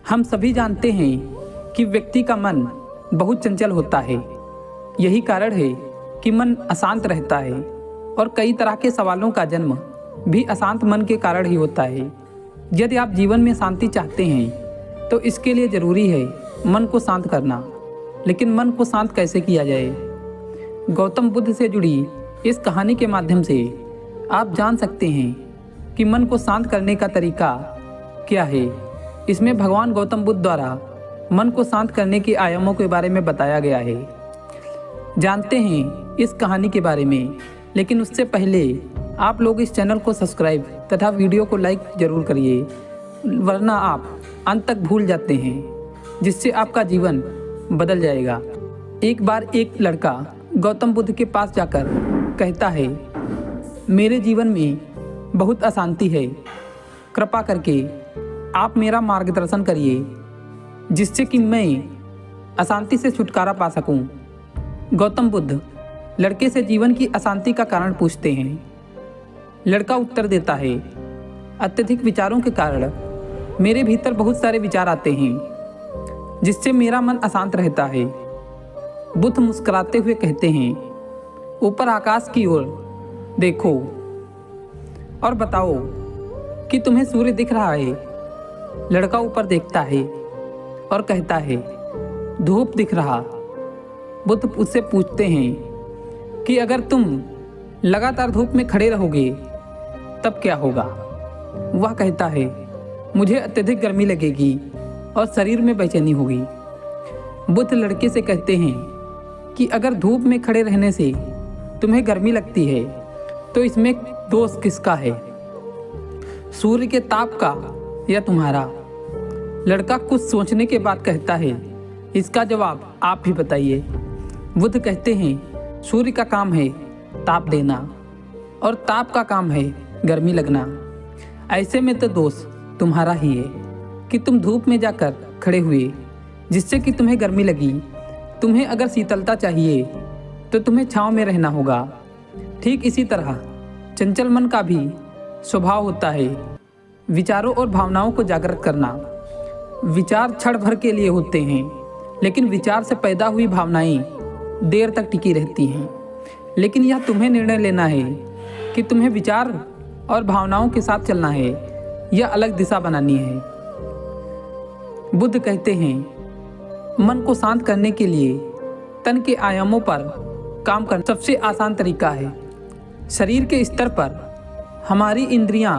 हम सभी जानते हैं कि व्यक्ति का मन बहुत चंचल होता है। यही कारण है कि मन अशांत रहता है और कई तरह के सवालों का जन्म भी अशांत मन के कारण ही होता है। यदि आप जीवन में शांति चाहते हैं तो इसके लिए ज़रूरी है मन को शांत करना। लेकिन मन को शांत कैसे किया जाए? गौतम बुद्ध से जुड़ी इस कहानी के माध्यम से आप जान सकते हैं कि मन को शांत करने का तरीका क्या है। इसमें भगवान गौतम बुद्ध द्वारा मन को शांत करने के आयामों के बारे में बताया गया है। जानते हैं इस कहानी के बारे में, लेकिन उससे पहले आप लोग इस चैनल को सब्सक्राइब तथा वीडियो को लाइक जरूर करिए, वरना आप अंत तक भूल जाते हैं, जिससे आपका जीवन बदल जाएगा। एक बार एक लड़का गौतम बुद्ध के पास जाकर कहता है, मेरे जीवन में बहुत अशांति है, कृपा करके आप मेरा मार्गदर्शन करिए जिससे कि मैं अशांति से छुटकारा पा सकूं। गौतम बुद्ध लड़के से जीवन की अशांति का कारण पूछते हैं। लड़का उत्तर देता है, अत्यधिक विचारों के कारण मेरे भीतर बहुत सारे विचार आते हैं जिससे मेरा मन अशांत रहता है। बुद्ध मुस्कुराते हुए कहते हैं, ऊपर आकाश की ओर देखो और बताओ कि तुम्हें सूर्य दिख रहा है। लड़का ऊपर देखता है और कहता है, धूप दिख रहा। बुद्ध उससे पूछते हैं कि अगर तुम लगातार धूप में खड़े रहोगे तब क्या होगा? वह कहता है, मुझे अत्यधिक गर्मी लगेगी और शरीर में बेचैनी होगी। बुद्ध लड़के से कहते हैं कि अगर धूप में खड़े रहने से तुम्हें गर्मी लगती है तो इसमें दोष किसका है, सूर्य के ताप का या तुम्हारा? लड़का कुछ सोचने के बाद कहता है, इसका जवाब आप ही बताइए। बुद्ध कहते हैं, सूर्य का काम है ताप देना और ताप का काम है गर्मी लगना। ऐसे में तो दोष तुम्हारा ही है कि तुम धूप में जाकर खड़े हुए जिससे कि तुम्हें गर्मी लगी। तुम्हें अगर शीतलता चाहिए तो तुम्हें छांव में रहना होगा। ठीक इसी तरह चंचल मन का भी स्वभाव होता है विचारों और भावनाओं को जागृत करना। विचार क्षण भर के लिए होते हैं, लेकिन विचार से पैदा हुई भावनाएं देर तक टिकी रहती हैं। लेकिन यह तुम्हें निर्णय लेना है कि तुम्हें विचार और भावनाओं के साथ चलना है या अलग दिशा बनानी है। बुद्ध कहते हैं, मन को शांत करने के लिए तन के आयामों पर काम करना सबसे आसान तरीका है। शरीर के स्तर पर हमारी इंद्रियां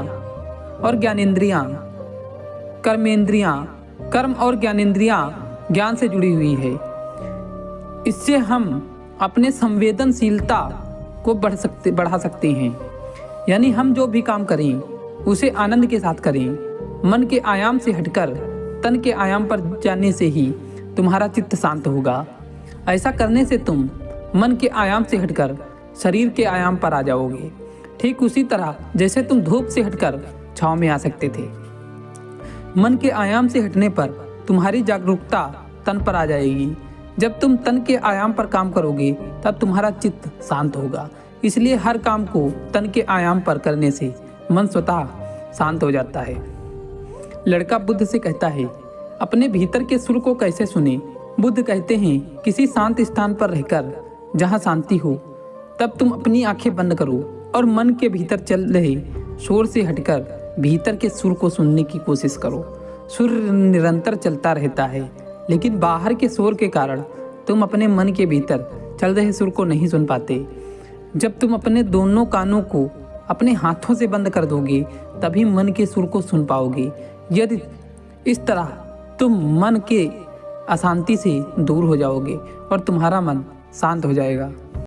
और ज्ञानेंद्रियां, कर्म और ज्ञानेंद्रियां ज्ञान से जुड़ी हुई है। इससे हम अपने संवेदनशीलता को बढ़ा सकते हैं। यानी हम जो भी काम करें उसे आनंद के साथ करें। मन के आयाम से हटकर तन के आयाम पर जाने से ही तुम्हारा चित्त शांत होगा। ऐसा करने से तुम मन के आयाम से हटकर शरीर के आयाम पर आ जाओगे। ठीक उसी तरह जैसे तुम धूप से हटकर छांव में आ सकते थे। मन के आयाम से हटने पर तुम्हारी जागरूकता तन पर आ जाएगी। जब तुम तन के आयाम पर काम करोगे तब तुम्हारा चित्त शांत होगा। इसलिए हर काम को तन के आयाम पर करने से मन स्वतः शांत हो जाता है। लड़का बुद्ध से कहता है, अपने भीतर के सुर को कैसे सुने? बुद्ध कहते हैं, किसी शांत स्थान पर रहकर जहाँ शांति हो तब तुम अपनी आंखें बंद करो और मन के भीतर चल रहे शोर से हटकर भीतर के सुर को सुनने की कोशिश करो। सुर निरंतर चलता रहता है, लेकिन बाहर के शोर के कारण तुम अपने मन के भीतर चल रहे सुर को नहीं सुन पाते। जब तुम अपने दोनों कानों को अपने हाथों से बंद कर दोगे तभी मन के सुर को सुन पाओगे। यदि इस तरह तुम मन के अशांति से दूर हो जाओगे और तुम्हारा मन शांत हो जाएगा।